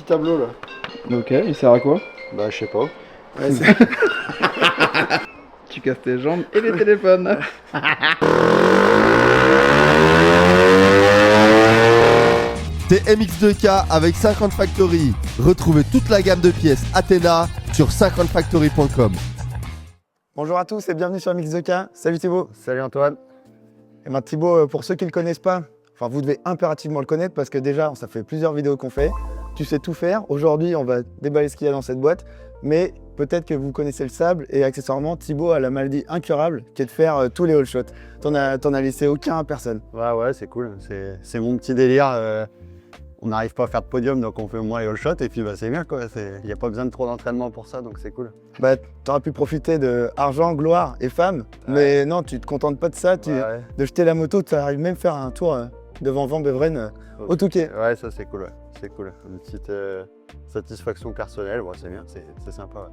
tableau là. Ok, il sert à quoi? Bah je sais pas. Ouais, tu casses tes jambes et les téléphones. TMX2K avec 50 Factory. Retrouvez toute la gamme de pièces Athena sur 50factory.com. Bonjour à tous et bienvenue sur MX2K. Salut Thibaut. Salut Antoine. Et ben Thibaut, pour ceux qui ne le connaissent pas, enfin vous devez impérativement le connaître parce que déjà ça fait plusieurs vidéos qu'on fait. Tu sais tout faire. Aujourd'hui on va déballer ce qu'il y a dans cette boîte, mais peut-être que vous connaissez le sable et accessoirement Thibaut a la maladie incurable qui est de faire tous les all shots. T'en as laissé aucun à personne. Ouais, c'est cool. C'est mon petit délire. On n'arrive pas à faire de podium, donc on fait au moins les all shots et puis bah, c'est bien quoi. Il n'y a pas besoin de trop d'entraînement pour ça, donc c'est cool. Bah, t'aurais pu profiter de argent, gloire et femme, mais non, tu te contentes pas de ça. De jeter la moto, tu arrives même faire un tour devant Van Beveren au Touquet. Ouais, ça c'est cool, ouais. C'est cool. Une petite satisfaction personnelle, ouais, c'est bien, c'est sympa. Ouais.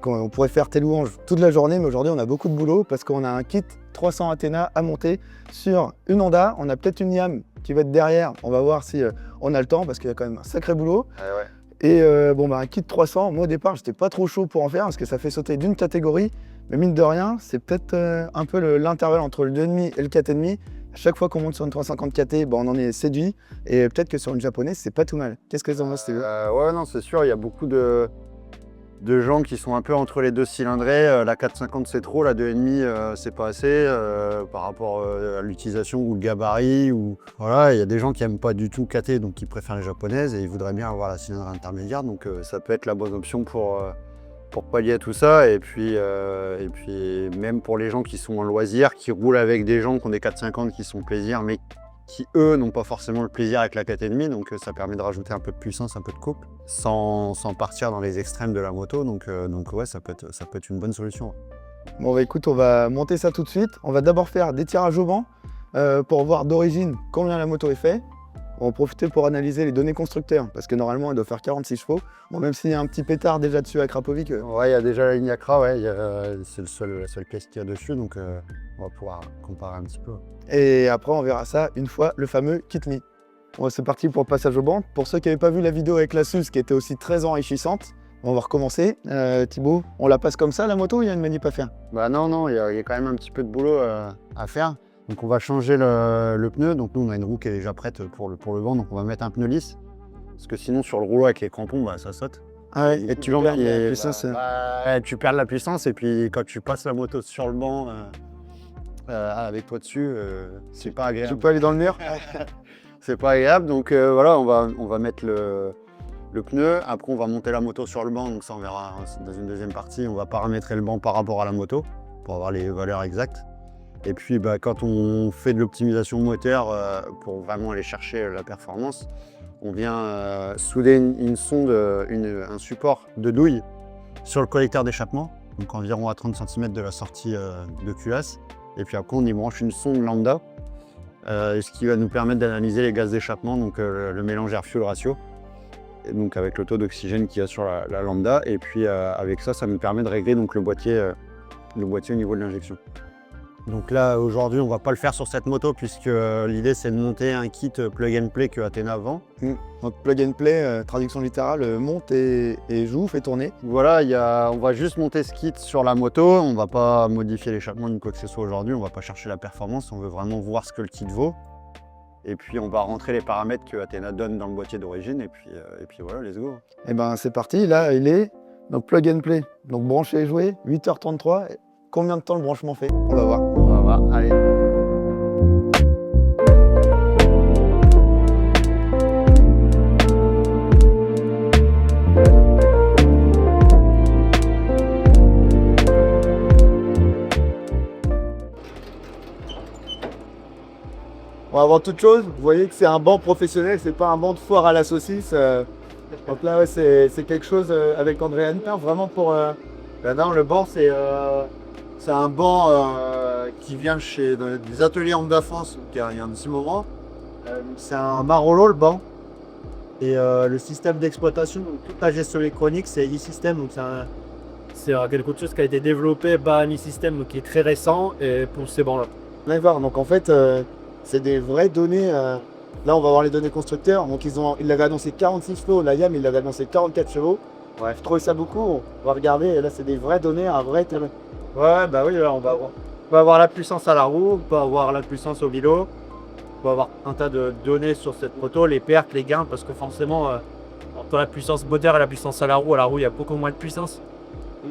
On pourrait faire tes louanges toute la journée, mais aujourd'hui on a beaucoup de boulot parce qu'on a un kit 300 Athena à monter sur une Honda. On a peut-être une Yam qui va être derrière. On va voir si on a le temps parce qu'il y a quand même un sacré boulot. Ouais. Et un kit 300, moi au départ j'étais pas trop chaud pour en faire parce que ça fait sauter d'une catégorie. Mais mine de rien, c'est peut-être un peu l'intervalle entre le 2,5 et le 4,5. À chaque fois qu'on monte sur une 350 KT, on en est séduit. Et peut-être que sur une japonaise, c'est pas tout mal. Qu'est-ce que tu en penses, Théo ? Ouais, non, c'est sûr, il y a beaucoup de gens qui sont un peu entre les deux cylindrés. La 450 c'est trop, la 2,5 c'est pas assez par rapport à l'utilisation ou le gabarit. Voilà, il y a des gens qui aiment pas du tout KT, donc qui préfèrent les japonaises et ils voudraient bien avoir la cylindre intermédiaire. Donc ça peut être la bonne option pour pallier à tout ça. Et puis même pour les gens qui sont en loisir, qui roulent avec des gens qui ont des 450 qui sont plaisir, mais qui eux n'ont pas forcément le plaisir avec la 4,5, donc ça permet de rajouter un peu de puissance, un peu de couple, sans partir dans les extrêmes de la moto, donc ouais, ça peut être une bonne solution. Bon bah écoute, on va monter ça tout de suite. On va d'abord faire des tirages au banc pour voir d'origine combien la moto est faite. On va en profiter pour analyser les données constructeurs, parce que normalement elle doit faire 46 chevaux. Bon, même s'il y a un petit pétard déjà dessus à Krapovic. Ouais, il y a déjà la ligne Acra, ouais, c'est la seule pièce qu'il y a dessus, donc on va pouvoir comparer un petit peu. Et après on verra ça une fois le fameux kit me. Bon, c'est parti pour le passage au banc. Pour ceux qui n'avaient pas vu la vidéo avec la SUS qui était aussi très enrichissante, on va recommencer. Thibaut, on la passe comme ça la moto ou il y a une manip à faire? Bah non, il y a quand même un petit peu de boulot à faire. Donc on va changer le pneu. Donc nous on a une roue qui est déjà prête pour le vent, donc on va mettre un pneu lisse. Parce que sinon sur le rouleau avec les crampons, bah, ça saute. Ah ouais, et tu perds la puissance. Tu perds la puissance et puis quand tu passes la moto sur le banc avec toi dessus, c'est pas agréable. Tu peux aller dans le mur. C'est pas agréable, donc voilà, on va mettre le pneu. Après on va monter la moto sur le banc, donc ça on verra dans une deuxième partie. On va paramétrer le banc par rapport à la moto pour avoir les valeurs exactes. Et puis quand on fait de l'optimisation moteur pour vraiment aller chercher la performance, on vient souder une sonde, un support de douille sur le collecteur d'échappement, donc environ à 30 cm de la sortie de culasse. Et puis après on y branche une sonde lambda, ce qui va nous permettre d'analyser les gaz d'échappement, donc le mélange air-fuel ratio, et donc avec le taux d'oxygène qu'il y a sur la lambda. Et puis avec ça nous permet de régler donc, le boîtier au niveau de l'injection. Donc là, aujourd'hui, on ne va pas le faire sur cette moto puisque l'idée, c'est de monter un kit plug and play que Athena vend. Donc plug and play, traduction littérale, monte et joue, fait tourner. Voilà, on va juste monter ce kit sur la moto. On ne va pas modifier l'échappement ni quoi que ce soit aujourd'hui. On ne va pas chercher la performance. On veut vraiment voir ce que le kit vaut. Et puis, on va rentrer les paramètres que Athena donne dans le boîtier d'origine. Et puis voilà, let's go. Et ben c'est parti. Là, il est donc plug and play. Donc branché et joué, 8h33. Combien de temps le branchement fait? On va voir. Allez. Bon, avant toute chose, vous voyez que c'est un banc professionnel, c'est pas un banc de foire à la saucisse. Donc là, ouais, c'est quelque chose avec André Hanner, vraiment pour... Non, le banc, c'est un banc qui vient des ateliers Honda France, il y a un petit moment. C'est un Marolo, le banc. Et le système d'exploitation, donc toute la gestion électronique, c'est e-system. Donc c'est quelque chose qui a été développé par un e-system qui est très récent et pour ces bancs-là. On va voir, donc en fait, c'est des vraies données Là, on va voir les données constructeurs. Donc, ils l'avaient annoncé 46 chevaux. La YAM, il l'avait annoncé 44 chevaux. Ouais, je trouvais ça beaucoup. On va regarder. Et là, c'est des vraies données, un vrai terrain. Ouais, bah oui, là, on va avoir la puissance à la roue, on peut avoir la puissance au vélo, on peut avoir un tas de données sur cette moto, les pertes, les gains, parce que forcément, entre la puissance moteur et la puissance à la roue, il y a beaucoup moins de puissance.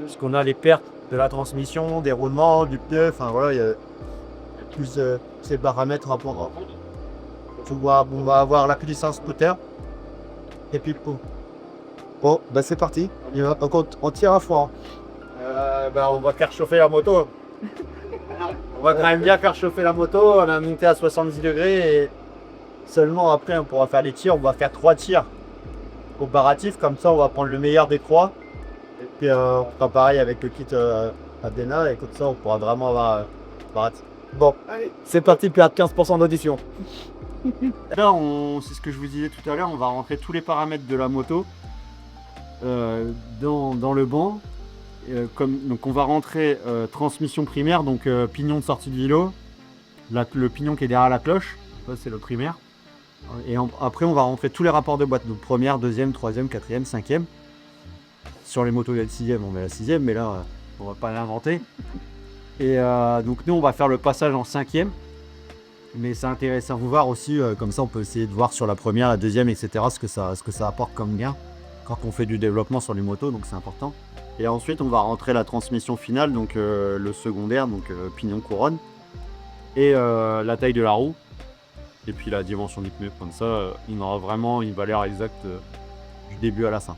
Parce qu'on a les pertes de la transmission, des roulements, du pneu, enfin voilà, il y a plus ces paramètres à prendre en compte. On va avoir la puissance moteur, et puis pour. Bon, bah c'est parti. On tire à fond. On va faire chauffer la moto. On va quand même bien faire chauffer la moto. On a monté à 70 degrés et seulement après on pourra faire les tirs. On va faire 3 tirs comparatifs. Comme ça, on va prendre le meilleur des 3. Et puis on fera pareil avec le kit Adena. Et comme ça, on pourra vraiment avoir comparatif. Bon, allez, c'est parti, perdre 15% d'audition. Là, c'est ce que je vous disais tout à l'heure. On va rentrer tous les paramètres de la moto dans le banc. Donc on va rentrer transmission primaire, donc pignon de sortie de vélo, le pignon qui est derrière la cloche, ça c'est le primaire. Et après on va rentrer tous les rapports de boîte, donc première, deuxième, troisième, quatrième, cinquième. Sur les motos il y a le sixième, on met la sixième, mais là on va pas l'inventer. Et donc nous on va faire le passage en cinquième. Mais c'est intéressant à vous voir aussi, comme ça on peut essayer de voir sur la première, la deuxième, etc. ce que ça apporte comme gain quand on fait du développement sur les motos, donc c'est important. Et ensuite, on va rentrer la transmission finale, donc le secondaire, donc pignon couronne, et la taille de la roue, et puis la dimension du pneu. Comme ça, on aura vraiment une valeur exacte du début à la fin.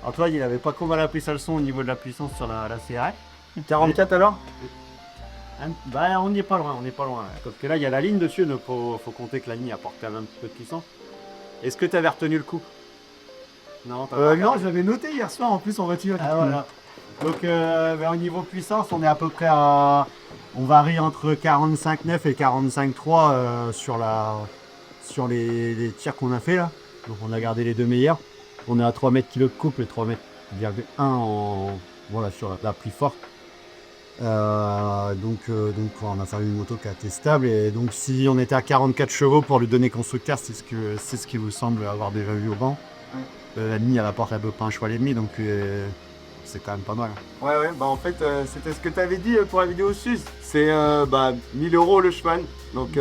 Antoine, il avait pas trop mal appris sa leçon au niveau de la puissance sur la CRF. 44 alors? Bah on n'y est pas loin, Parce que là il y a la ligne dessus, donc faut compter que la ligne apporte quand même un petit peu de puissance. Est-ce que tu avais retenu le coup? Non, Non, j'avais noté hier soir en plus en voiture. Ah voilà. Donc au niveau puissance, on est à peu près à. On varie entre 45,9 et 45,3 sur les tirs qu'on a fait là. Donc on a gardé les deux meilleurs. On est à 3 mètres kg de couple et 3,1 mètres voilà, sur la plus forte. Donc on a fait une moto qui est assez stable. Et donc si on était à 44 chevaux pour lui donner constructeur, c'est ce qui vous semble avoir déjà vu au banc. La ligne elle apporte à peu près un cheval et demi, donc c'est quand même pas mal. Ouais, bah en fait, c'était ce que tu avais dit pour la vidéo SUS. C'est 1000 € le cheval. Donc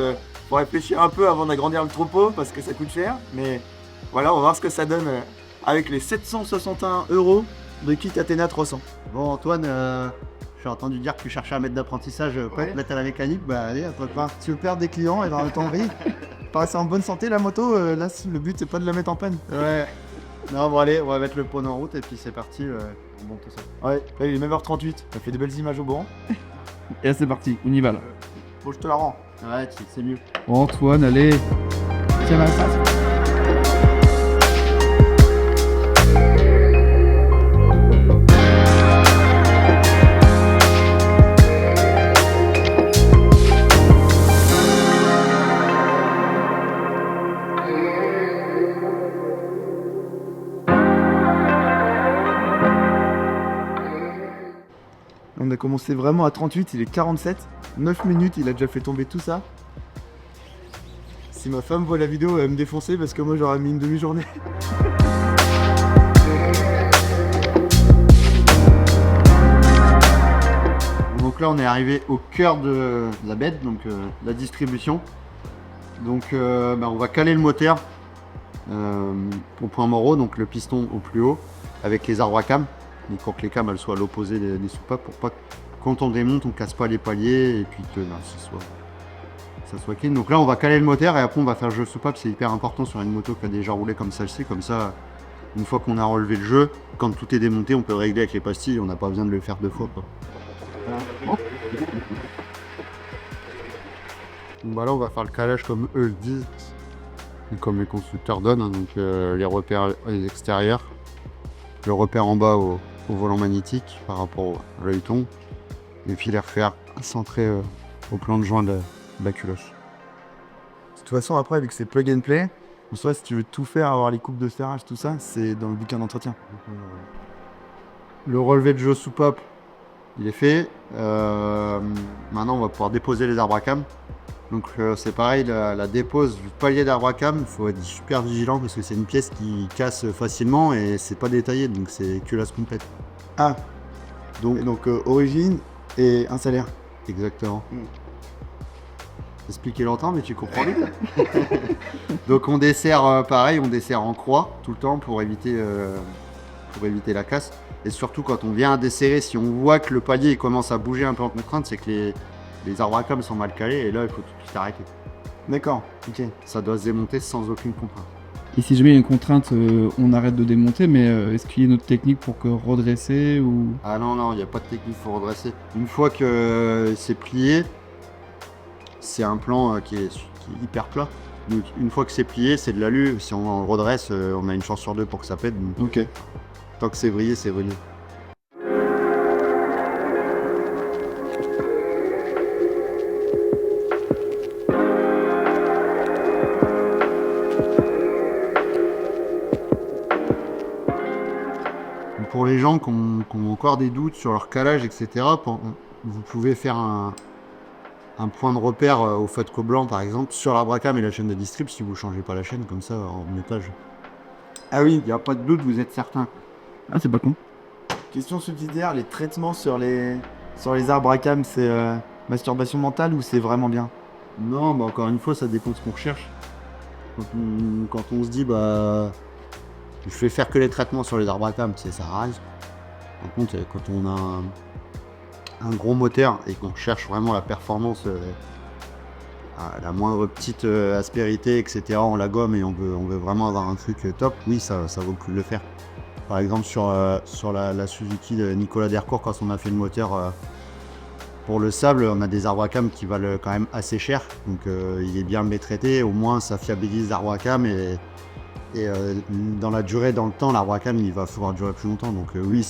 faut réfléchir un peu avant d'agrandir le troupeau parce que ça coûte cher. Mais voilà, on va voir ce que ça donne avec les 761 € de kit Athéna 300. Bon Antoine, j'ai entendu dire que tu cherchais un maître d'apprentissage pour te mettre à la mécanique, bah allez, à toi de part. Tu veux perdre des clients et dans le temps vie. Paraissait en bonne santé la moto, là le but c'est pas de la mettre en panne. Ouais. Non bon allez, on va mettre le pône en route et puis c'est parti, on monte tout ça. Ouais, là il est 9h38, ça fait des belles images au banc. Et là c'est parti, on y va là. Bon, je te la rends. Ouais, c'est mieux. Antoine, allez. Tiens, mal ça. On a commencé vraiment à 38, il est 47. 9 minutes, il a déjà fait tomber tout ça. Si ma femme voit la vidéo, elle va me défoncer parce que moi j'aurais mis une demi-journée. Donc là on est arrivé au cœur de la bête, donc la distribution. Donc on va caler le moteur au point moraux, donc le piston au plus haut, avec les arbres à cam. Donc pour que les cams elles soient à l'opposé des soupapes, pour pas que quand on démonte on casse pas les paliers et puis que ça soit clean. Donc là on va caler le moteur et après on va faire le jeu soupape, c'est hyper important sur une moto qui a déjà roulé comme celle-ci, comme ça une fois qu'on a relevé le jeu, quand tout est démonté on peut régler avec les pastilles, on n'a pas besoin de le faire deux fois quoi. Bah là, on va faire le calage comme eux le disent, et comme les constructeurs donnent, hein, donc les repères extérieurs, le repère en bas au volant magnétique par rapport à l'œilleton, et puis les refaire centrés au plan de joint de la culoche. De toute façon, après, vu que c'est plug and play, en soi, si tu veux tout faire, avoir les coupes de serrage, tout ça, c'est dans le bouquin d'entretien. Le relevé de jeu soupape, il est fait. Maintenant, on va pouvoir déposer les arbres à cam. Donc c'est pareil, la dépose du palier d'arbre à cam, il faut être super vigilant parce que c'est une pièce qui casse facilement et c'est pas détaillé, donc c'est culasse complète. Ah, donc origine et un salaire. Exactement. Expliquer longtemps, mais tu comprends vite. Donc on dessert pareil, on dessert en croix tout le temps pour éviter la casse. Et surtout quand on vient à desserrer, si on voit que le palier il commence à bouger un peu en contrainte, c'est que les arbres à cam sont mal calés et là il faut tout de suite arrêter. D'accord, ok. Ça doit se démonter sans aucune contrainte. Et si jamais il y a une contrainte, on arrête de démonter, mais est-ce qu'il y a une autre technique pour que redresser ou... Ah non, il n'y a pas de technique pour redresser. Une fois que c'est plié, c'est un plan qui est hyper plat. Donc une fois que c'est plié, c'est de l'alu. Si on redresse, on a une chance sur deux pour que ça pète. Donc, Ok. tant que c'est vrillé, c'est vrillé. Pour les gens qui ont encore des doutes sur leur calage, etc., vous pouvez faire un point de repère au Fatco blanc, par exemple, sur l'arbre à cam et la chaîne de distrib, si vous ne changez pas la chaîne, comme ça, en métage. Ah oui, Il n'y a pas de doute, vous êtes certain. Ah, c'est pas con. question subsidiaire, les traitements sur les arbres à cam, c'est masturbation mentale ou c'est vraiment bien? Non, bah encore une fois, ça dépend de ce qu'on recherche. Quand on se dit, bah, je vais faire que les traitements sur les arbres à cam, ça rase. Par contre, quand on a un gros moteur et qu'on cherche vraiment la performance, à la moindre petite aspérité, etc., on la gomme et on veut vraiment avoir un truc top, oui, ça vaut le coup de le faire. Par exemple, sur la Suzuki de Nicolas Dercourt, quand on a fait le moteur pour le sable, on a des arbres à cam qui valent quand même assez cher. Donc il est bien traité, au moins ça fiabilise l'arbre à cam et dans la durée, dans le temps, l'arbre à cam il va pouvoir durer plus longtemps. Donc oui,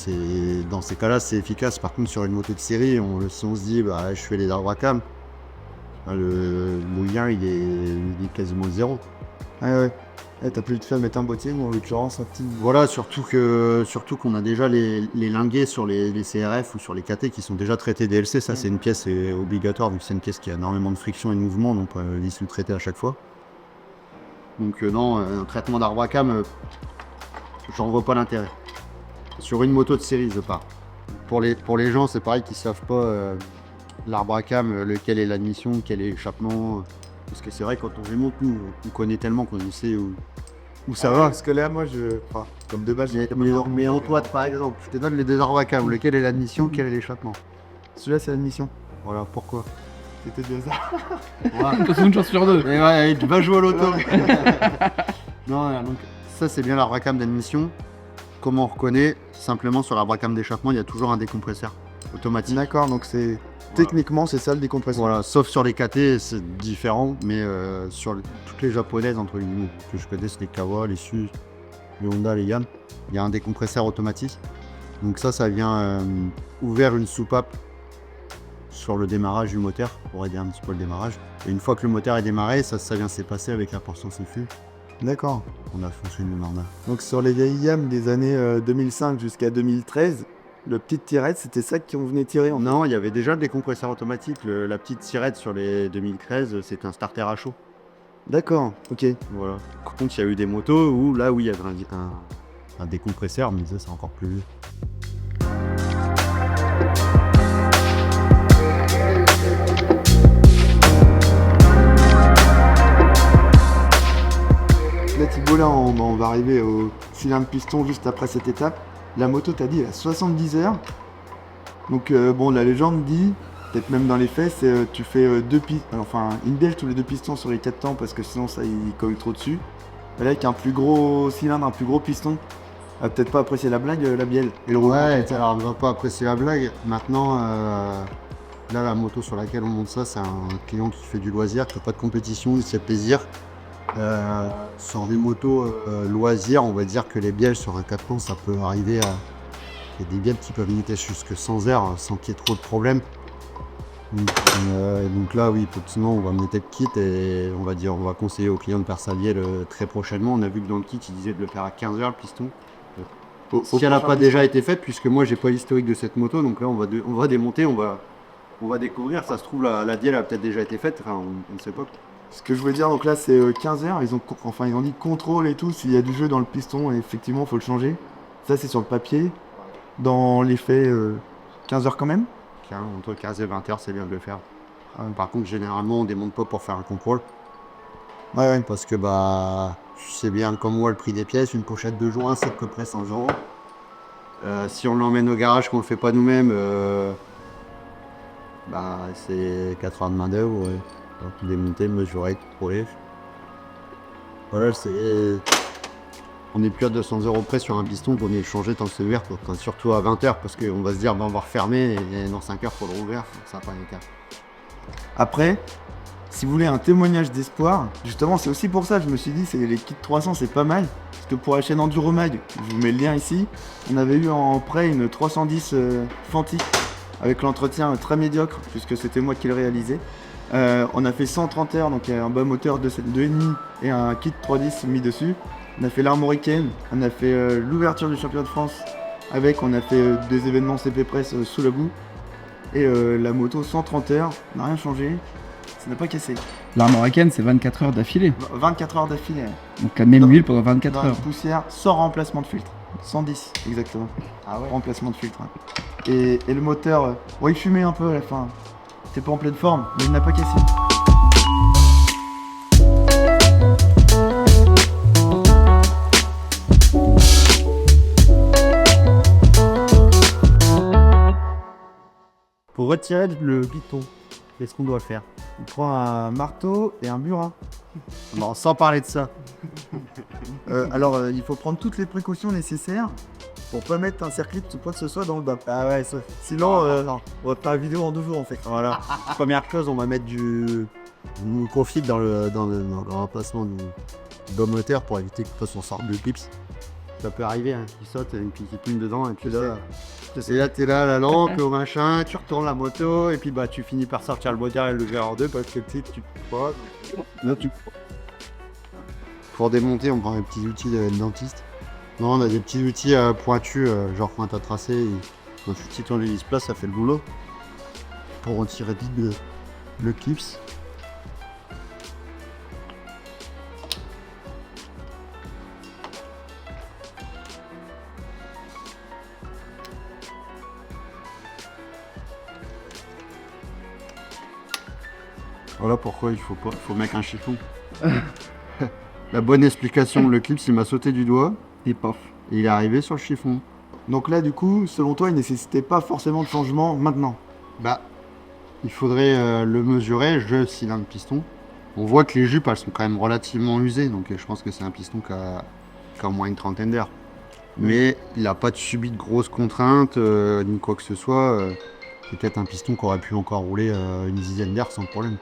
dans ces cas-là, c'est efficace. Par contre, sur une moto de série, si on se dit bah, je fais les arbres à cam, le gain il est quasiment zéro. Ah ouais. T'as plus de fait à mettre un boîtier ou en l'occurrence un petit. Voilà, surtout qu'on a déjà les linguets sur les CRF ou sur les KT qui sont déjà traités DLC. Ça, c'est une pièce obligatoire vu que c'est une pièce qui a énormément de friction et de mouvement, donc ils sont traités à chaque fois. Donc non, un traitement d'arbre à cam, j'en vois pas l'intérêt. Sur une moto de série, je pars. Pour les gens, c'est pareil, qui savent pas l'arbre à cam, lequel est l'admission, quel est l'échappement. Parce que c'est vrai, quand on remonte, nous, on connaît tellement qu'on sait où ça va. Parce que là, moi, comme de base, Mais en toit, par exemple, je te donne les deux arbres à cam, lequel est l'admission, quel est l'échappement. celui-là, c'est l'admission. Voilà, pourquoi. C'était du hasard. Voilà. De toute façon, une chance sur deux. Mais ouais, tu vas jouer au loto. Non, donc ça, c'est bien l'arbre à cam d'admission. Comment on reconnaît? Simplement, sur l'arbre à cam d'échappement, il y a toujours un décompresseur automatique. D'accord, donc c'est. Techniquement, c'est ça le décompresseur. Voilà, sauf sur les KT, c'est différent, mais sur toutes les japonaises, entre guillemets, que je connais, les Kawa, les Suzuki, les Honda, les Yann, il y a un décompresseur automatique. Donc ça vient ouvrir une soupape sur le démarrage du moteur pour aider un petit peu le démarrage. Et une fois que le moteur est démarré, ça vient s'effacer avec la portion CFU. D'accord. On a fonctionné normal. Donc sur les vieilles YAM des années 2005 jusqu'à 2013, le petite tirette, c'était ça qu'on venait tirer en fait. Non, il y avait déjà le décompresseur automatique. La petite tirette sur les 2013, c'est un starter à chaud. D'accord, ok. Voilà. Par contre, il y a eu des motos où là, oui, il y avait un décompresseur, mais ça, c'est encore plus vieux. Là Thibaut, là on va arriver au cylindre piston juste après cette étape. La moto t'as dit elle a 70 heures. Donc bon, la légende dit, peut-être même dans les faits, c'est tu fais une bielle tous les deux pistons sur les 4 temps parce que sinon ça il colle trop dessus. Et là avec un plus gros cylindre, un plus gros piston, elle va peut-être pas apprécier la blague, la bielle. Et le roulement. Ouais, alors on ne va pas apprécier la blague. Maintenant, Là, la moto sur laquelle on monte ça, c'est un client qui fait du loisir, qui n'a pas de compétition, il se fait plaisir. Sur des motos loisirs, on va dire que les bielles sur un 4 temps, ça peut arriver à... Il y a des bielles qui peuvent limiter jusque 100 air sans qu'il y ait trop de problèmes. Donc là, oui, effectivement, on va monter le kit et on va conseiller au client de faire sa bielle très prochainement. On a vu que dans le kit, il disait de le faire à 15 heures le piston. Si elle n'a pas déjà été faite, puisque moi, j'ai pas l'historique de cette moto, donc là, on va démonter, on va découvrir. Ça se trouve, la bielle a peut-être déjà été faite, enfin, on ne sait pas. Ce que je voulais dire, donc là c'est 15 heures, ils ont dit contrôle et tout, s'il y a du jeu dans le piston, et effectivement il faut le changer. Ça c'est sur le papier. Dans les faits, 15 heures quand même. Entre 15 et 20 heures, c'est bien de le faire. Par contre, généralement, on démonte pas pour faire un contrôle. Ouais. Parce que tu sais bien comme moi le prix des pièces, une pochette de joint c'est à peu près 100 euros. Si on l'emmène au garage, qu'on le fait pas nous-mêmes, c'est 4 heures de main d'œuvre. Ouais. Donc, démonter, mesurer, contrôler. Voilà, on est plus à 200 euros près sur un piston qu'on est changé tant que c'est ouvert, quoi. Enfin, surtout à 20 heures, parce qu'on va se dire on va refermer et dans 5 heures il faut le rouvrir, ça n'a pas été le cas. Après, si vous voulez un témoignage d'espoir, justement c'est aussi pour ça, je me suis dit les kits 300 c'est pas mal. Parce que pour la chaîne Enduromag, je vous mets le lien ici, on avait eu en prêt une 310 Fanti avec l'entretien très médiocre, puisque c'était moi qui le réalisais. On a fait 130 heures, donc il y a un bas moteur de 2,5 et un kit 310 mis dessus. On a fait l'armoricaine, on a fait l'ouverture du championnat de France on a fait des événements CP Press sous la boue. Et la moto 130 heures, n'a rien changé, ça n'a pas cassé. L'armoricaine, c'est 24 heures d'affilée. 24 heures d'affilée. Donc la même huile pendant 24 Dans heures. une poussière sans remplacement de filtre. 110 exactement. Ah ouais. Remplacement de filtre. Et le moteur, il fumait un peu à la fin. C'est pas en pleine forme, mais il n'a pas cassé. Pour retirer le piston, qu'est-ce qu'on doit faire? On prend un marteau et un burin. Non, sans parler de ça. Alors, il faut prendre toutes les précautions nécessaires pour pas mettre un circuit ou quoi que ce soit dans le bas. Ah ouais, ça. Sinon, on va faire la vidéo en 2 jours en fait. Voilà. Première chose, on va mettre du config dans le remplacement du bas moteur pour éviter que on sorte de clips. Ça peut arriver, hein, qu'il saute et puis qu'il pine dedans et puis là. Et là, t'es là, la lampe, au machin, tu retournes la moto, et puis tu finis par sortir le moteur et le lever en deux parce que tu crois. Là, Pour démonter, on prend des petits outils de dentiste. Non, on a des petits outils pointus, genre pointe à tracer. Un petit tournevis plat, ça fait le boulot. Pour retirer vite le clips. Voilà pourquoi il faut mettre un chiffon. La bonne explication, le clip il m'a sauté du doigt Et paf. et il est arrivé sur le chiffon. Donc là, du coup, selon toi, il ne nécessitait pas forcément de changement maintenant. Il faudrait le mesurer, jeu cylindre piston. On voit que les jupes elles sont quand même relativement usées, donc je pense que c'est un piston qui a au moins une trentaine d'heures. Mais il n'a pas subi de grosses contraintes ni quoi que ce soit. C'est peut-être un piston qui aurait pu encore rouler une dizaine d'heures sans problème.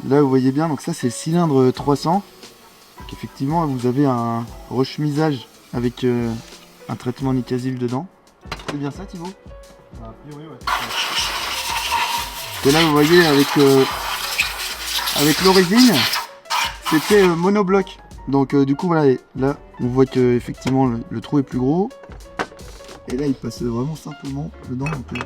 Là, vous voyez bien, donc ça c'est le cylindre 300. Donc effectivement, vous avez un rechemisage avec un traitement Nicasil dedans. C'est bien ça, Thibaut? Et là, vous voyez, avec l'origine, c'était monobloc. Donc du coup, voilà, et là, on voit que effectivement le trou est plus gros. Et là, il passe vraiment simplement dedans. Donc,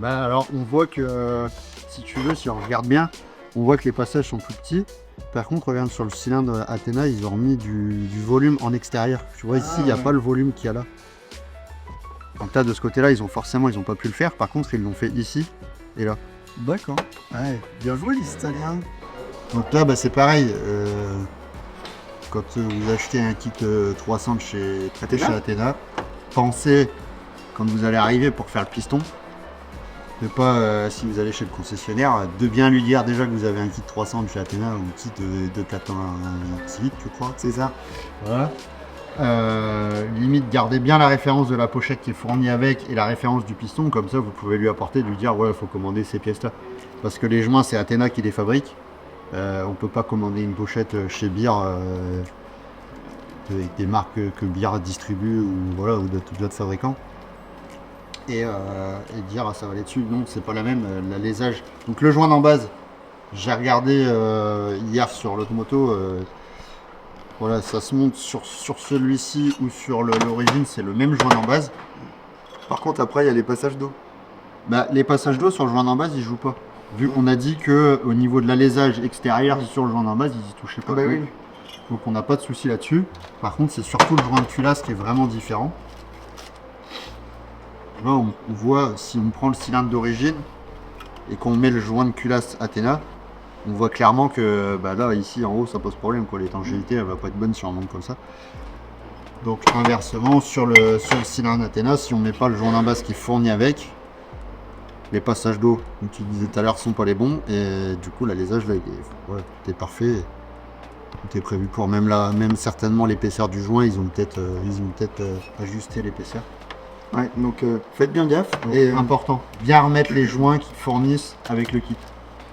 Alors, on voit que, si tu veux, si on regarde bien, on voit que les passages sont plus petits. Par contre, regarde sur le cylindre Athena, ils ont remis du volume en extérieur. Tu vois, ici, il n'y a pas le volume qu'il y a là. Donc là, de ce côté-là, ils ont pas pu le faire. Par contre, ils l'ont fait ici et là. D'accord. Ouais, bien joué les Italiens. Donc là, c'est pareil. Quand vous achetez un kit 300 chez Athena, pensez quand vous allez arriver pour faire le piston. de pas, si vous allez chez le concessionnaire, de bien lui dire déjà que vous avez un kit 300 de chez Athena ou un kit de 406 litres, je crois. C'est ça. Voilà. Limite, gardez bien la référence de la pochette qui est fournie avec et la référence du piston, comme ça vous pouvez lui apporter, lui dire ouais, il faut commander ces pièces-là. Parce que les joints, c'est Athena qui les fabrique. On peut pas commander une pochette chez Beer avec des marques que Beer distribue ou voilà, ou d'autres fabricants. Et dire ça va aller dessus. Non, c'est pas la même. La lésage. Donc le joint d'en base, j'ai regardé hier sur l'autre moto. Voilà, ça se monte sur celui-ci ou sur l'origine, c'est le même joint d'en base. Par contre, après, il y a les passages d'eau. Bah, les passages d'eau sur le joint d'en base, ils jouent pas. Vu qu'on a dit que au niveau de l'alésage extérieur sur le joint d'en base, ils y touchaient pas. Ah bah oui. Donc on n'a pas de souci là-dessus. Par contre, c'est surtout le joint de culasse qui est vraiment différent. Là, on voit, si on prend le cylindre d'origine et qu'on met le joint de culasse Athena, on voit clairement que bah là, ici en haut, ça pose problème, quoi. L'étanchéité, elle va pas être bonne si on monte comme ça. Donc inversement, sur le cylindre Athena, si on met pas le joint d'en base qui est fourni avec, les passages d'eau, comme tu disais tout à l'heure, sont pas les bons. Et du coup, l'alésage, là, tout est parfait. Tout est prévu pour. Même certainement l'épaisseur du joint, ils ont peut-être ajusté l'épaisseur. Ouais, donc faites bien gaffe. Et important, bien remettre les joints qu'ils fournissent avec le kit.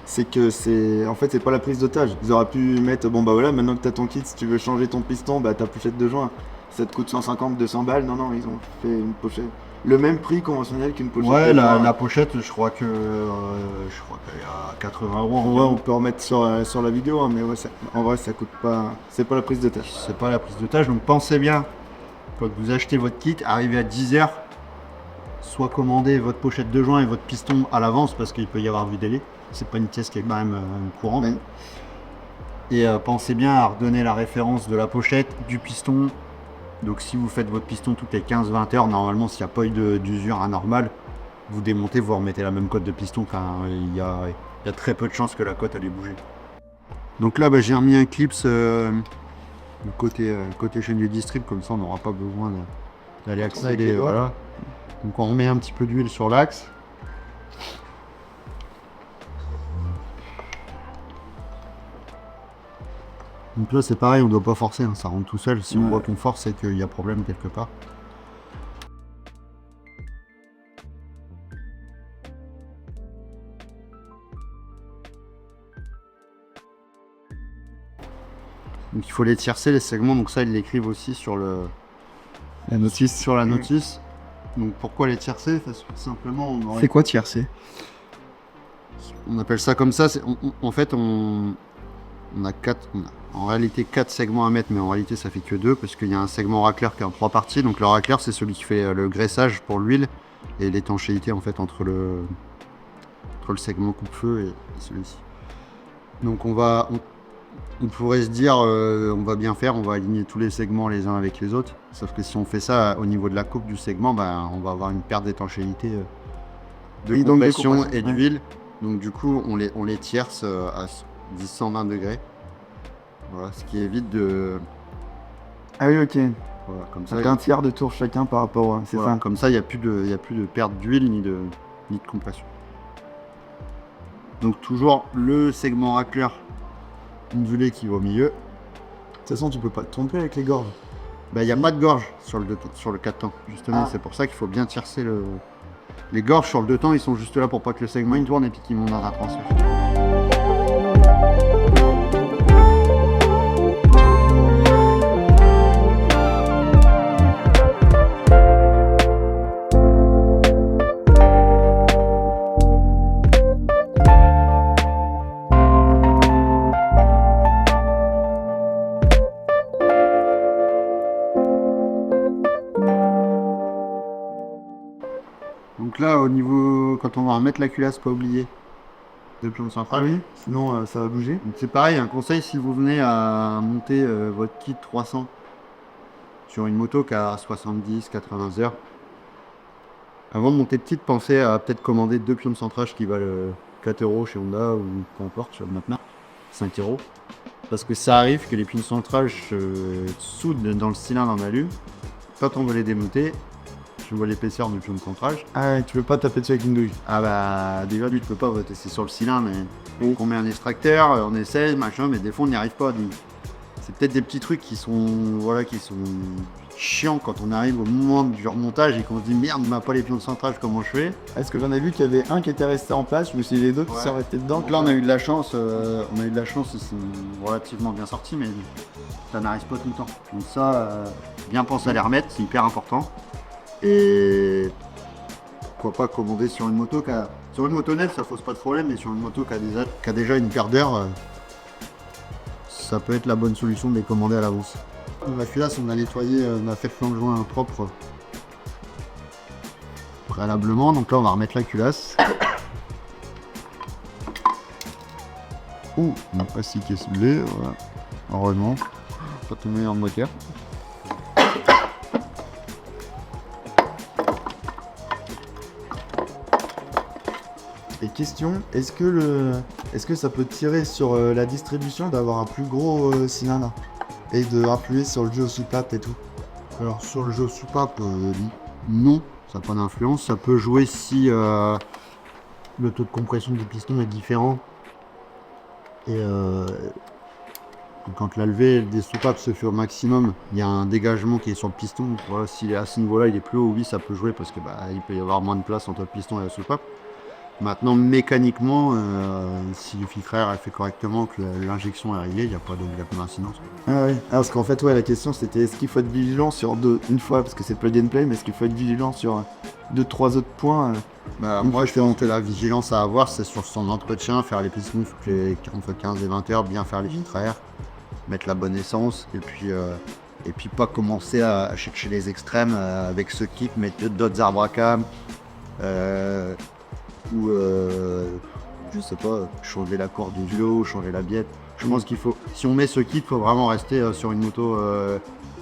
C'est que en fait, c'est pas la prise d'otage. Ils auraient pu mettre, bon bah voilà, maintenant que tu as ton kit, si tu veux changer ton piston, bah ta pochette de joint, ça te coûte 150, 200 balles. Non, ils ont fait une pochette. Le même prix conventionnel qu'une pochette. Ouais, de joint. la pochette, je crois qu'elle est à 80 euros. Ouais, on peut remettre sur la vidéo, hein, mais ouais, en vrai, ça coûte pas. C'est pas la prise d'otage. C'est pas la prise d'otage, donc pensez bien, quand vous achetez votre kit, arrivez à 10h, soit commandez votre pochette de joint et votre piston à l'avance, parce qu'il peut y avoir du délai. C'est pas une pièce qui est quand même courante. Ouais. Et pensez bien à redonner la référence de la pochette, du piston. Donc si vous faites votre piston toutes les 15-20 heures, normalement s'il n'y a pas eu d'usure anormale, vous démontez, vous remettez la même cote de piston. Enfin, il y a très peu de chances que la cote allait bouger. Donc là, j'ai remis un clips côté chaîne du distrib, comme ça on n'aura pas besoin d'aller accéder. Voilà. Donc on remet un petit peu d'huile sur l'axe. Donc là c'est pareil, on ne doit pas forcer, hein, ça rentre tout seul. Si on voit qu'on force, c'est qu'il y a problème quelque part. Donc il faut les tiercer les segments, donc ça ils l'écrivent aussi sur La notice. sur la notice. Donc pourquoi les tiercer? Parce que simplement on C'est quoi tiercer? On appelle ça comme ça. En fait, on a en réalité 4 segments à mettre, mais en réalité ça fait que 2 parce qu'il y a un segment racleur qui est en 3 parties. Donc le racleur, c'est celui qui fait le graissage pour l'huile et l'étanchéité en fait entre le segment coupe-feu et celui-ci. Donc on pourrait se dire, on va bien faire, on va aligner tous les segments les uns avec les autres. Sauf que si on fait ça au niveau de la coupe du segment, on va avoir une perte d'étanchéité, de compression et d'huile. Donc du coup, on les tierce à 10-120 degrés. Voilà, ce qui évite de... Ah oui, ok. Voilà, comme ça, Donc un tiers de tour chacun par rapport. C'est voilà, ça. comme ça, il n'y a plus de perte d'huile ni de compression. Donc toujours le segment racleur ondulé qui va au milieu. De toute façon, tu peux pas te tromper avec les gorges. Il n'y a pas de gorge sur le 4 temps. Justement, c'est pour ça qu'il faut bien tiercer les gorges sur le 2 temps. Ils sont juste là pour pas que le segment il tourne et puis qu'il monte dans un transfert. Donc là, au niveau, quand on va remettre la culasse, pas oublier de pion central. Oui, sinon ça va bouger. Donc c'est pareil, un conseil si vous venez à monter votre kit 300 sur une moto qui a 70-80 heures. Avant de monter petite, pensez à peut-être commander 2 pions de centrage qui valent 4 € chez Honda ou peu importe sur notre marque, 5 €. Parce que ça arrive que les pions de centrage se soudent dans le cylindre en alu. Quand on veut les démonter, Tu vois l'épaisseur du pion de centrage. Ah ouais, tu veux pas taper dessus avec une douille. Ah bah déjà lui tu peux pas, on va tester sur le cylindre, mais on met un extracteur, on essaie, machin, mais des fois on n'y arrive pas. Donc, c'est peut-être des petits trucs qui sont chiants quand on arrive au moment du remontage et qu'on se dit merde, on n'a pas les pions de centrage, comment je fais? Est-ce que j'en ai vu qu'il y avait un qui était resté en place, je me suis dit les deux qui sont restés dedans. Donc là on a eu de la chance, ils sont relativement bien sortis, mais ça n'arrive pas tout le temps. Donc ça, bien penser à les remettre, c'est hyper important. Et pourquoi pas commander sur une moto sur une moto neuve, ça pose pas de problème, mais sur une moto qui a déjà une paire d'heures, ça peut être la bonne solution de les commander à l'avance. La culasse, on a nettoyé, on a fait le flanc de joint propre préalablement, donc là on va remettre la culasse. Ouh, on n'a pas si qui est soulevée, voilà. Heureusement, pas tout meilleur moteur. Et question, est-ce que ça peut tirer sur la distribution d'avoir un plus gros cylindre et de influer sur le jeu aux soupapes et tout? Alors sur le jeu soupape, non, ça n'a pas d'influence. Ça peut jouer si le taux de compression du piston est différent. Et quand la levée des soupapes se fait au maximum, il y a un dégagement qui est sur le piston. Voilà, s'il est à ce niveau-là, il est plus haut, oui, ça peut jouer parce que il peut y avoir moins de place entre le piston et la soupape. Maintenant, mécaniquement, si le filtre air est fait correctement, que l'injection est réglée, il n'y a pas d'incidence. Ah oui, parce qu'en fait, ouais, la question c'était est-ce qu'il faut être vigilant sur une fois, parce que c'est plug and play, mais est-ce qu'il faut être vigilant sur 2-3 autres points Moi, je fais monter la vigilance à avoir, c'est sur son entretien, faire les pistons toutes les 15 et 20 heures, bien faire les filtres à air, mettre la bonne essence, et puis pas commencer à chercher les extrêmes avec ce kit, mettre d'autres arbres à cam, ou je sais pas, changer la corde du vélo, changer la biette. Je pense qu'il faut, si on met ce kit, il faut vraiment rester sur une moto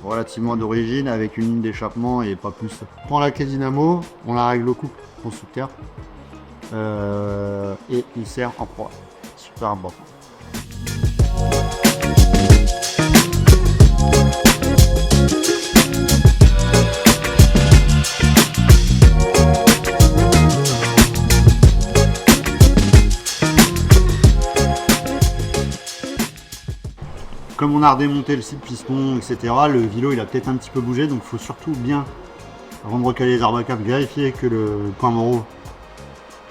relativement d'origine avec une ligne d'échappement et pas plus. On prend la clé dynamo, on la règle au couple en sous terre et il sert en proie. Super important. Comme on a redémonté le site piston, etc., le vélo il a peut-être un petit peu bougé, donc il faut surtout bien, avant de recaler les arbres à cap, vérifier que le point Moreau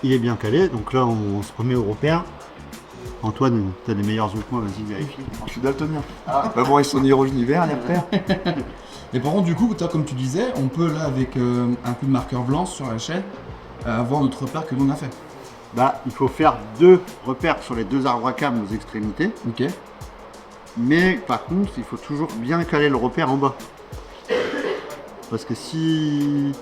il est bien calé. Donc là on se remet au repère. Antoine, tu as des meilleurs yeux que moi, vas-y vérifie. Je suis daltonien. Bah bon, ils sont ni rouge ni vert, les repères. Et par contre, du coup, toi, comme tu disais, on peut là, avec un coup de marqueur blanc sur la chaîne, avoir notre repère que l'on a fait. Il faut faire 2 repères sur les 2 arbres à cam aux extrémités. Ok. Mais par contre, il faut toujours bien caler le repère en bas. Parce que si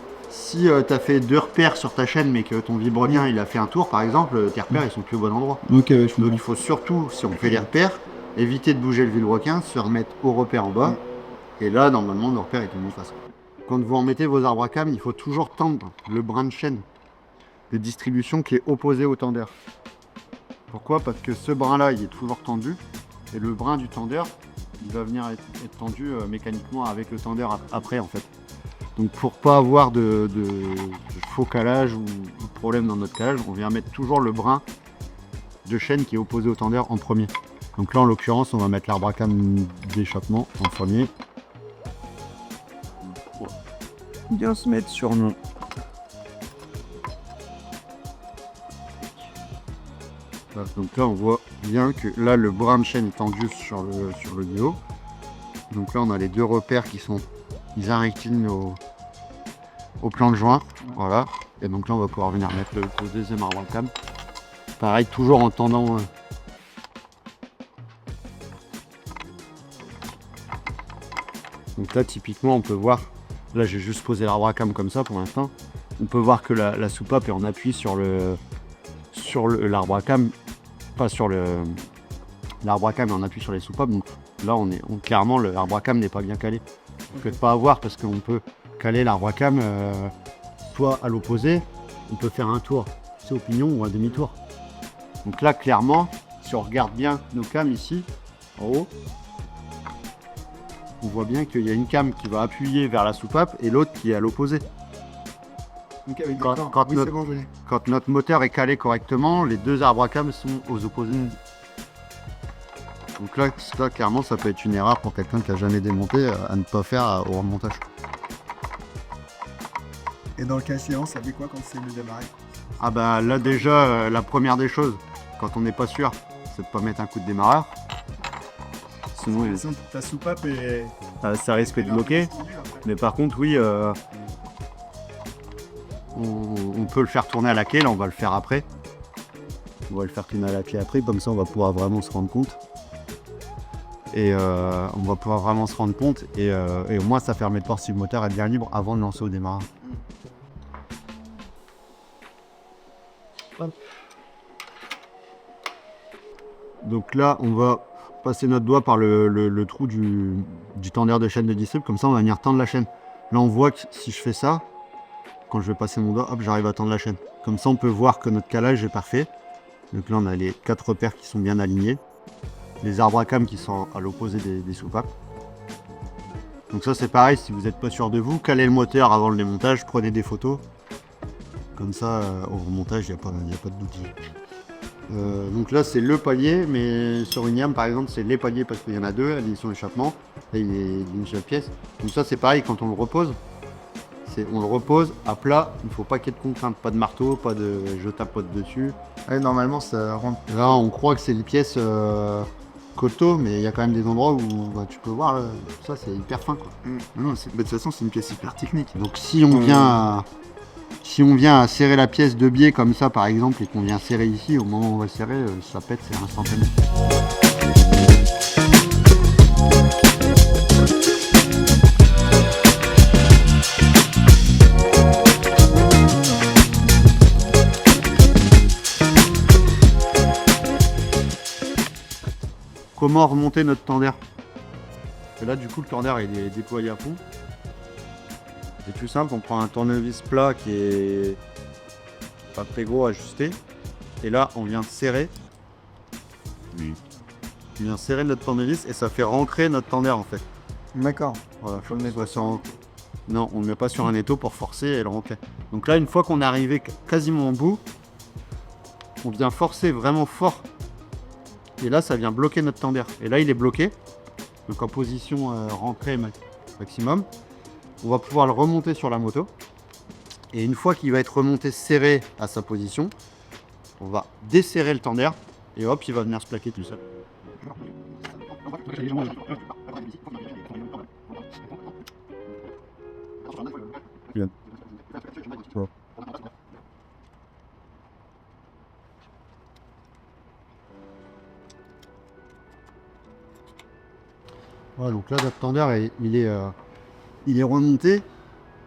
tu as fait 2 repères sur ta chaîne mais que ton vibrolien il a fait un tour par exemple, tes repères ils sont plus au bon endroit. Ok, ouais, Donc il faut surtout, si on fait les repères, éviter de bouger le vilebrequin, se remettre au repère en bas. Et là, normalement, nos repères étaient en face. Quand vous en mettez vos arbres à cam, il faut toujours tendre le brin de chaîne de distribution qui est opposé au tendeur. Pourquoi? Parce que ce brin-là, il est toujours tendu. Et le brin du tendeur, il va venir être tendu mécaniquement avec le tendeur après en fait. Donc pour pas avoir de faux calage ou de problème dans notre calage, on vient mettre toujours le brin de chaîne qui est opposé au tendeur en premier. Donc là en l'occurrence on va mettre l'arbre à cam d'échappement en premier. Bien se mettre sur nous. Donc là on voit bien que là le brin de chaîne est tendu sur le vélo. Donc là on a les 2 repères qui sont ils arrivent au plan de joint. Voilà. Et donc là on va pouvoir venir mettre le deuxième arbre à cam. Pareil, toujours en tendant. Donc là typiquement on peut voir, là j'ai juste posé l'arbre à cam comme ça pour l'instant. On peut voir que la soupape est en appui sur l'arbre à cam. Pas sur l'arbre à cam, on appuie sur les soupapes. Donc là, clairement, l'arbre à cam n'est pas bien calé. On peut pas avoir parce qu'on peut caler l'arbre à cam soit à l'opposé, on peut faire un tour, c'est au pignon ou un demi-tour. Donc là, clairement, si on regarde bien nos cams ici, en haut, on voit bien qu'il y a une cam qui va appuyer vers la soupape et l'autre qui est à l'opposé. Ok, oui, Quand- d'accord. quand Oui, notre- c'est bon, je l'ai. Quand notre moteur est calé correctement, les deux arbres à cam sont aux opposés. Donc là, clairement, ça peut être une erreur pour quelqu'un qui a jamais démonté à ne pas faire au remontage. Et dans le cas échéant, ça fait quoi quand c'est le démarrer? Ah bah là déjà, la première des choses, quand on n'est pas sûr, c'est de pas mettre un coup de démarreur. Sinon, Ta soupape est. ça risque de bloquer. Mais par contre, oui, on peut le faire tourner à la clé. Là, on va le faire après. On va le faire tourner à la clé après, comme ça, on va pouvoir vraiment se rendre compte. Et on va pouvoir vraiment se rendre compte. Et au moins, ça permet de voir si le moteur est bien libre avant de lancer au démarrage. Donc là, on va passer notre doigt par le trou du tendeur de chaîne de distrib, comme ça on va venir tendre la chaîne. Là on voit que si je fais ça, quand je vais passer mon doigt, hop, j'arrive à tendre la chaîne. Comme ça on peut voir que notre calage est parfait. Donc là on a les 4 repères qui sont bien alignés. Les arbres à cam qui sont à l'opposé des soupapes. Donc ça c'est pareil, si vous n'êtes pas sûr de vous, calez le moteur avant le démontage, prenez des photos. Comme ça au remontage il n'y a pas de doute. Donc là c'est le palier, mais sur une yam par exemple c'est les paliers parce qu'il y en a deux, l'édition échappement, et il est d'une seule pièce. Donc ça c'est pareil quand on le repose, on le repose à plat, il ne faut pas qu'il y ait de contrainte, pas de marteau, pas de je tapote dessus. Ouais, normalement, ça rentre. Là on croit que c'est une pièce coteau, mais il y a quand même des endroits où bah, tu peux voir, ça c'est hyper fin quoi. Non, de toute façon, c'est une pièce hyper technique. Donc si on vient à serrer la pièce de biais comme ça par exemple et qu'on vient serrer ici, au moment où on va serrer, ça pète, c'est instantané. Comment remonter notre tendeur? Parce que là du coup le tendeur il est déployé à fond. C'est tout simple, on prend un tournevis plat qui est pas très gros, ajusté. Et là, on vient serrer. Oui. On vient serrer notre tournevis et ça fait rentrer notre tendeur en fait. D'accord. Voilà, faut le mettre sur... Non, on ne le met pas sur un étau pour forcer et le rentrer. Donc là, une fois qu'on est arrivé quasiment au bout, on vient forcer vraiment fort. Et là, ça vient bloquer notre tendeur. Et là, il est bloqué. Donc en position rentrée maximum. On va pouvoir le remonter sur la moto. Et une fois qu'il va être remonté serré à sa position, on va desserrer le tendeur et hop, il va venir se plaquer tout seul. Voilà, donc là, notre tendeur, il est remonté.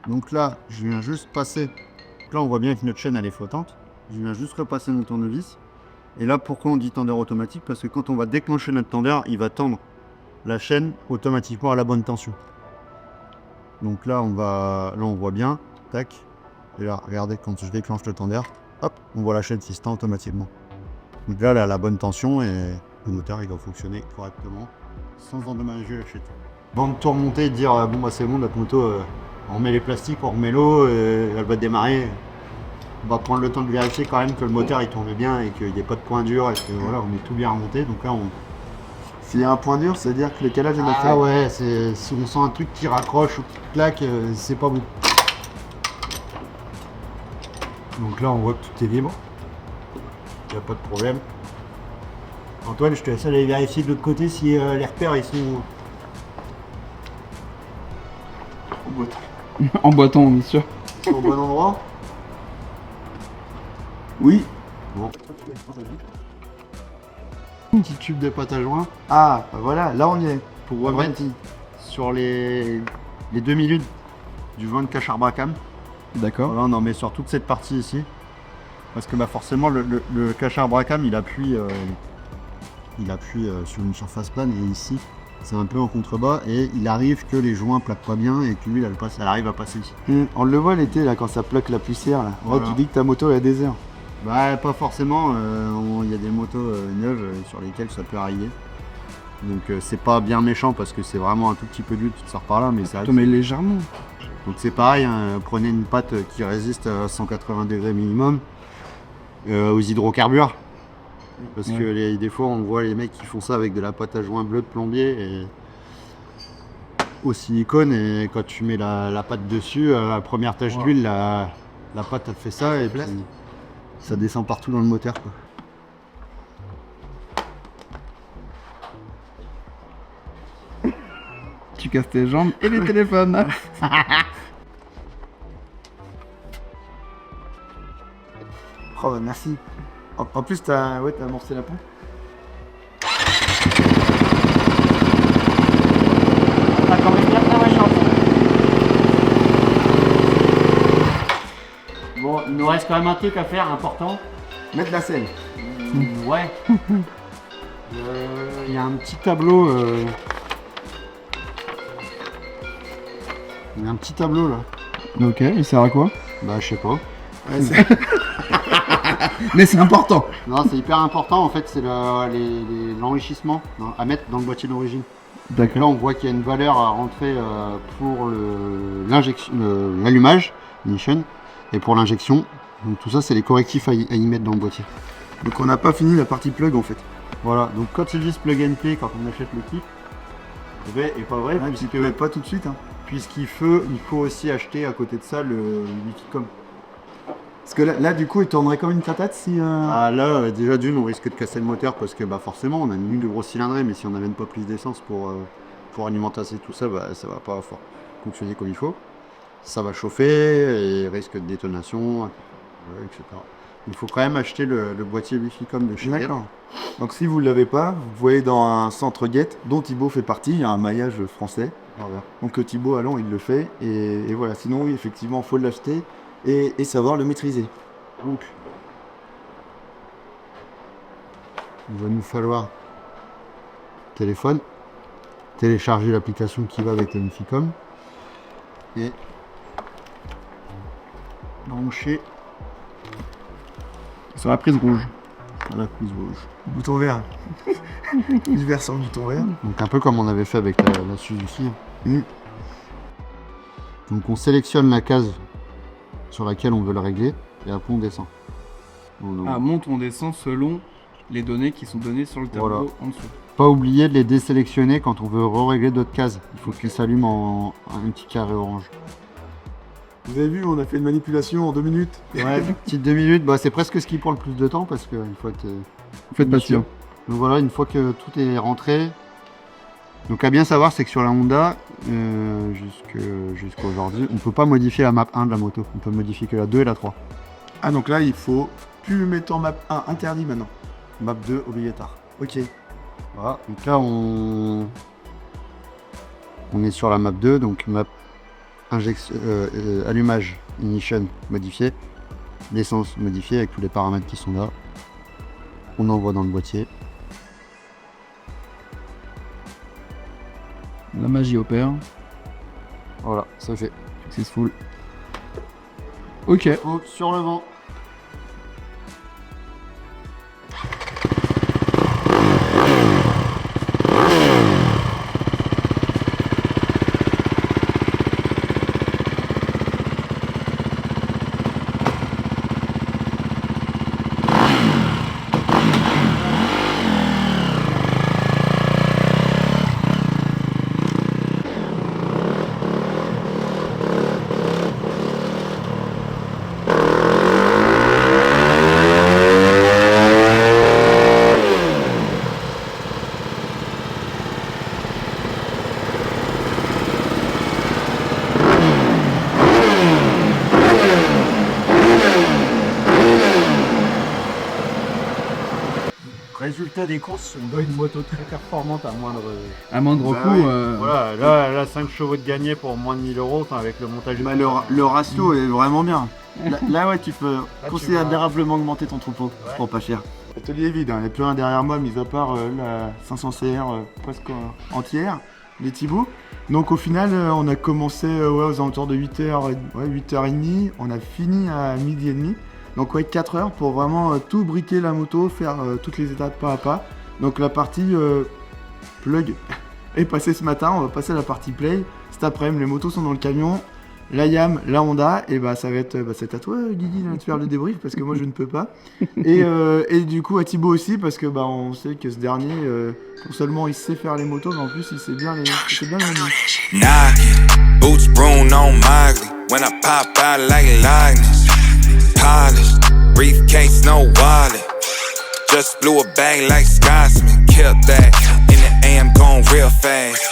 Donc là, je viens juste passer. Donc là, on voit bien que notre chaîne, elle est flottante. Je viens juste repasser mon tournevis. Et là, pourquoi on dit tendeur automatique? Parce que quand on va déclencher notre tendeur, il va tendre la chaîne automatiquement à la bonne tension. Donc là, on voit bien. Tac. Et là, regardez, quand je déclenche le tendeur, hop, on voit la chaîne qui se tend automatiquement. Donc là, elle a la bonne tension et le moteur, il va fonctionner correctement sans endommager la chaîne. Avant de tout remonter et de dire bon bah c'est bon, notre moto, on remet les plastiques, on remet l'eau, elle va démarrer. On va prendre le temps de vérifier quand même que le moteur il tourne bien et qu'il n'y ait pas de point dur et que voilà, on est tout bien remonté. Donc là, S'il y a un point dur, c'est-à-dire que le calage est mal fait. ah ouais, si on sent un truc qui raccroche ou qui claque, c'est pas bon. Donc là, on voit que tout est libre. Il n'y a pas de problème. Antoine, je te laisse aller vérifier de l'autre côté si les repères ils sont... Emboîtant, bien sûr. au bon endroit. Oui. Bon. Un petit tube de pâte à joint Ah, bah voilà, là on y est. pour remettre sur les 2 minutes du joint de cache arbre à cam. D'accord. Voilà, on en met sur toute cette partie ici. Parce que bah, forcément, le cache arbre à cam, il appuie sur une surface plane et ici, c'est un peu en contrebas et il arrive que les joints plaquent pas bien et que l'huile, elle arrive à passer ici. On le voit l'été là quand ça plaque la poussière là. Voilà. Oh, tu dis que ta moto est à des heures. Bah pas forcément, il y a des motos neuves sur lesquelles ça peut arriver. Donc c'est pas bien méchant parce que c'est vraiment un tout petit peu d'huile qui sort par là, mais ça Mais légèrement. Donc c'est pareil, hein, prenez une pâte qui résiste à 180 degrés minimum aux hydrocarbures. Parce que des fois on voit les mecs qui font ça avec de la pâte à joint bleu de plombier et au silicone, et quand tu mets la pâte dessus, la première tache d'huile, la pâte elle fait ça et puis ça descend partout dans le moteur, quoi. Tu casses tes jambes et les téléphones. Oh bah merci. En plus, t'as amorcé la pompe. Bon, il nous reste quand même un truc à faire important. Mettre la selle. Ouais. Il y a un petit tableau. Il y a un petit tableau là. Ok, il sert à quoi? Bah je sais pas. Mais c'est important. Non, c'est hyper important en fait, c'est l'enrichissement à mettre dans le boîtier d'origine. D'accord. Là on voit qu'il y a une valeur à rentrer pour l'allumage, ignition, et pour l'injection. Donc tout ça c'est les correctifs à y mettre dans le boîtier. Donc on n'a pas fini la partie plug en fait. Voilà, donc quand ils disent plug and play, quand on achète le kit, et pas vrai, Tu peux mettre pas tout de suite. Hein. puisqu'il faut aussi acheter à côté de ça le Wikicom. Parce que là, du coup, il tournerait comme une patate si... Ah là, déjà d'une, on risque de casser le moteur parce que forcément, on a une ligne de gros cylindrée, mais si on n'amène pas plus d'essence pour alimenter tout ça, ça va pas fonctionner comme il faut. Ça va chauffer et risque de détonation, etc. Il faut quand même acheter le boîtier Wikicom de chez Dell. D'accord. Donc si vous ne l'avez pas, vous voyez dans un centre guette dont Thibaut fait partie, il y a un maillage français. Voilà. Donc Thibaut Allon, il le fait. Et voilà, sinon, oui, effectivement, il faut l'acheter et savoir le maîtriser. Donc, il va nous falloir téléphone, télécharger l'application qui va avec le Wikicom et brancher Sur la prise rouge. à la prise rouge. Bouton vert. Plus vert sur le bouton vert. Donc un peu comme on avait fait avec la Suzuki. Donc on sélectionne la case sur laquelle on veut le régler et après on descend. Ah, monte, on descend selon les données qui sont données sur le tableau Voilà. en dessous. Pas oublier de les désélectionner quand on veut régler d'autres cases. Il faut qu'ils s'allument en un petit carré orange. Vous avez vu, on a fait une manipulation en 2 minutes. Ouais, petite 2 minutes, c'est presque ce qui prend le plus de temps parce qu'il faut être Faites patient. Donc voilà, une fois que tout est rentré, donc à bien savoir, c'est que sur la Honda, jusqu'à aujourd'hui, on peut pas modifier la map 1 de la moto. On peut modifier que la 2 et la 3. Ah, donc là, il faut plus mettre en map 1, interdit maintenant. Map 2 obligatoire. Ok. Voilà, donc là on est sur la map 2, donc map allumage, ignition modifié, l'essence modifiée avec tous les paramètres qui sont là. On envoie dans le boîtier. La magie opère. Voilà, ça fait. Successful. Ok. Sur le vent. Résultat des courses, on doit une moto très performante à moindre. À moindre Bah coût. oui. Voilà, là 5 chevaux de gagné pour moins de 1000 €, avec le montage. Bah, le ratio est vraiment bien. Là, ouais, tu peux tu considérablement augmenter ton troupeau pour pas cher. L'atelier est vide, il n'y a plus rien derrière moi, mis à part la 500 CR presque entière, les Thibaut. Donc au final, on a commencé aux alentours de 8h, 8h30, on a fini à 12h30. Donc ouais, 4 heures pour vraiment tout briquer la moto, faire toutes les étapes pas à pas. Donc la partie plug est passée ce matin, on va passer à la partie play. Cet après-midi, les motos sont dans le camion. la Yam, la Honda, et bah ça va être c'est à toi Guigui de faire le débrief parce que moi je ne peux pas. Et du coup à Thibaut aussi parce que bah on sait que ce dernier, non seulement il sait faire les motos, mais en plus il sait bien les manier. Knocking, boots Bruno on Miley. When I pop out like Linus, polished, briefcase no wallet. Just blew a bag like Scotsman, killed that. In the AM going real fast.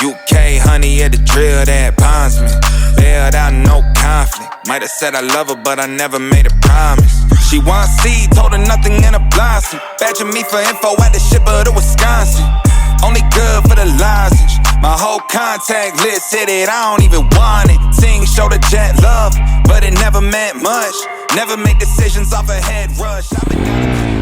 UK honey at the drill that bonds me. Bailed out no conflict. Might have said I love her, but I never made a promise. She want seed, told her nothing in a blossom. Badging me for info at the shipper to Wisconsin. Only good for the lozenge. My whole contact list said it, I don't even want it. Sing, show the jet love, but it never meant much. Never make decisions off a head rush. I've been down to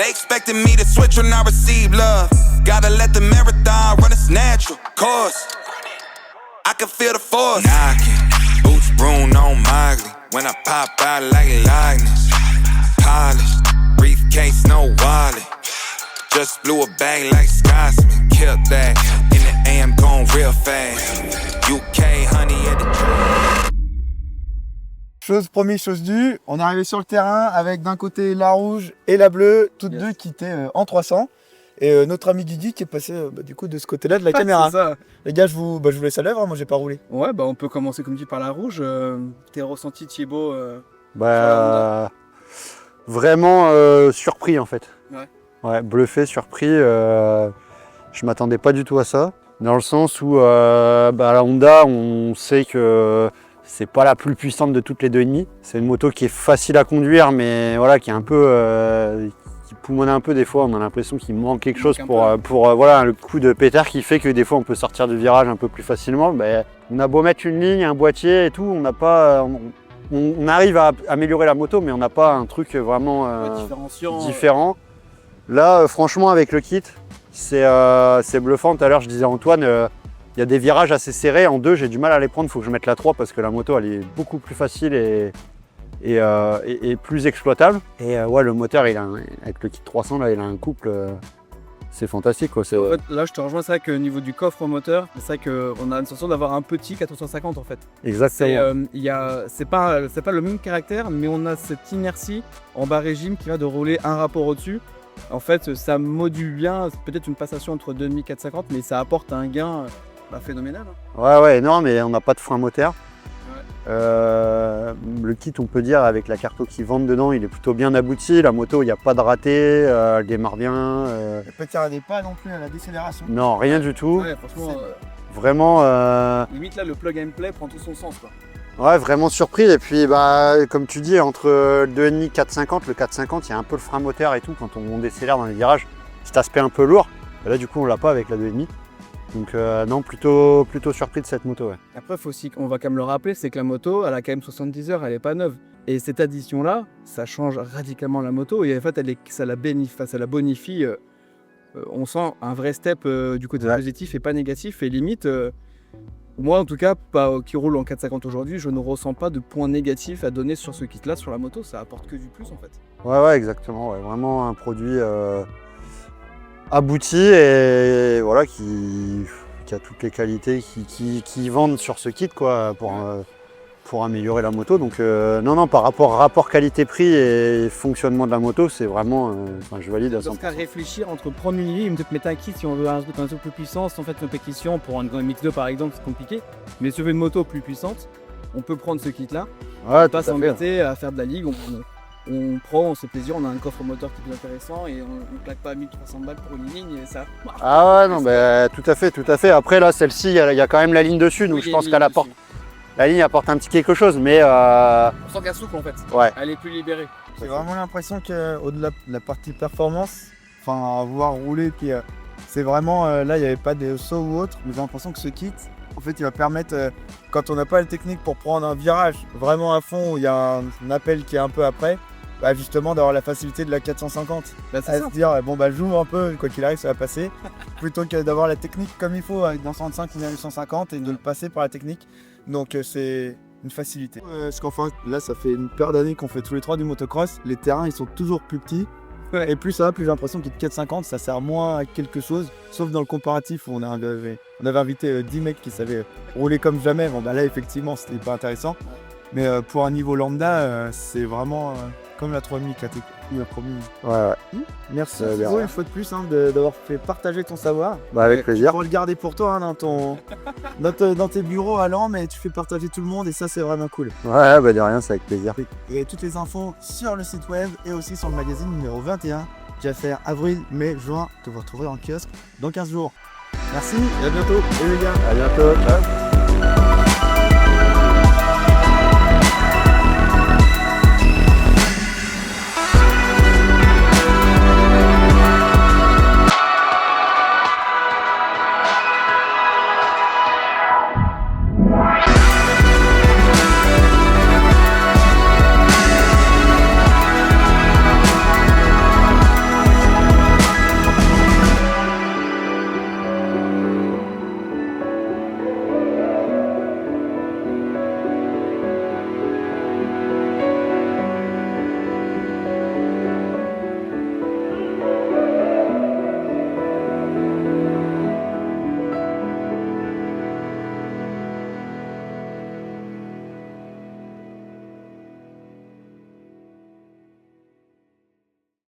expecting me to switch when I receive love. Gotta let the marathon run its natural course. I can feel the force. Knocking, boots Bruno on Miley. When I pop out like Linus, polished, briefcase no wallet. Just blew a bag like Scotsman, killed that. In the AM going real fast. UK honey at the drill. Chose promise, chose due, on est arrivé sur le terrain avec d'un côté la rouge et la bleue, toutes deux qui étaient en 300. Et notre ami Guigui qui est passé du coup de ce côté-là de la caméra. Ça. Les gars, je vous laisse à l'œuvre, moi j'ai pas roulé. Ouais, bah on peut commencer comme dit par la rouge. Tes ressentis Thibaut Vraiment surpris en fait. Ouais, bluffé, surpris. Je m'attendais pas du tout à ça. Dans le sens où la Honda, on sait que c'est pas la plus puissante de toutes les 2,5. C'est une moto qui est facile à conduire, mais voilà, qui est un peu, qui poumonne un peu des fois. On a l'impression qu'il manque quelque chose pour voilà, le coup de pétard qui fait que des fois on peut sortir du virage un peu plus facilement. Ben, on a beau mettre une ligne, un boîtier et tout, on n'a pas, on arrive à améliorer la moto, mais on n'a pas un truc vraiment différent. Là, franchement, avec le kit, c'est bluffant. Tout à l'heure, je disais à Antoine. Il y a des virages assez serrés, en 2 j'ai du mal à les prendre, il faut que je mette la 3 parce que la moto elle est beaucoup plus facile et plus exploitable. Et ouais, le moteur il a avec le kit 300 là, il a un couple, c'est fantastique quoi. En fait, là je te rejoins, c'est vrai qu'au niveau du coffre moteur, c'est vrai qu'on a une sensation d'avoir un petit 450 en fait. Exactement. C'est pas le même caractère, mais on a cette inertie en bas régime qui va de rouler un rapport au-dessus. En fait, ça module bien, peut-être une passation entre 2,5 et 450, mais ça apporte un gain phénoménal. Ouais, énorme, et on n'a pas de frein moteur. Ouais. Le kit, on peut dire, avec la carto qui vente dedans, il est plutôt bien abouti. La moto, il n'y a pas de raté, elle démarre bien. Elle peut tirer pas non plus à la décélération. Non, rien du tout. Ouais, franchement, vraiment. Limite là, le plug and play prend tout son sens quoi. Ouais, vraiment surpris. Et puis, comme tu dis, entre le 2,5 et 450, le 450, il y a un peu le frein moteur et tout quand on décélère dans les virages. Cet aspect un peu lourd. Et là, du coup, on l'a pas avec la 2,5. Donc non, plutôt surpris de cette moto. Ouais. Après, faut aussi, on va quand même le rappeler, c'est que la moto, elle a quand même 70 heures, elle n'est pas neuve. Et cette addition-là, ça change radicalement la moto et en fait, ça la bonifie. On sent un vrai step du côté positif et pas négatif. Et limite, moi en tout cas, qui roule en 450 aujourd'hui, je ne ressens pas de points négatifs à donner sur ce kit-là, sur la moto. Ça apporte que du plus en fait. Ouais, exactement. Ouais. Vraiment un produit abouti et voilà qui a toutes les qualités qui vendent sur ce kit quoi pour améliorer la moto. Donc non, par rapport qualité-prix et fonctionnement de la moto, c'est vraiment je valide à 100%. Dans ce cas, réfléchir entre prendre une ligne et mettre un kit si on veut un truc un peu plus puissant, sans faire une pétition pour une Mix-2 par exemple, c'est compliqué. Mais si on veut une moto plus puissante, on peut prendre ce kit là. Ouais, pas s'embêter à faire de la ligue. On se fait plaisir, on a un coffre moteur qui est plus intéressant et on ne claque pas 1300 balles pour une ligne et ça marche. Ah ouais, non, tout à fait. Après là, celle-ci, il y a quand même la ligne dessus, donc je pense qu'elle apporte. La ligne apporte un petit quelque chose, mais. On sent qu'elle souffle en fait. Ouais. Elle est plus libérée. J'ai vraiment l'impression qu'au-delà de la partie performance, avoir roulé, puis C'est vraiment, là, il n'y avait pas de saut ou autre, mais j'ai l'impression que ce kit, en fait, il va permettre, quand on n'a pas la technique pour prendre un virage vraiment à fond, où il y a un appel qui est un peu après, bah justement d'avoir la facilité de la 450. Bah, c'est À ça. se dire, bon bah j'ouvre un peu, quoi qu'il arrive, ça va passer, plutôt que d'avoir la technique comme il faut avec dans 125 ou 150 et de le passer par la technique. Donc c'est une facilité. Parce qu'enfin, là, ça fait une paire d'années qu'on fait tous les trois du motocross. Les terrains, ils sont toujours plus petits. Et plus ça va, plus j'ai l'impression qu'une 450, ça sert moins à quelque chose. Sauf dans le comparatif où on avait invité 10 mecs qui savaient rouler comme jamais. Bon, bah là, effectivement, c'était pas intéressant. Mais pour un niveau lambda, c'est vraiment comme la 3000 KT. Il a promis. Ouais. Merci bien, Thibaut, ouais. une fois de plus, d'avoir fait partager ton savoir. Bah, avec plaisir. Pour le garder pour toi hein, dans tes bureaux à Lens, mais tu fais partager tout le monde et ça c'est vraiment cool. Ouais, bah de rien, c'est avec plaisir. Et toutes les infos sur le site web et aussi sur le magazine numéro 21 qui va faire avril, mai, juin, que vous retrouverez en kiosque dans 15 jours. Merci et à bientôt. Et les gars. À bientôt. Ciao.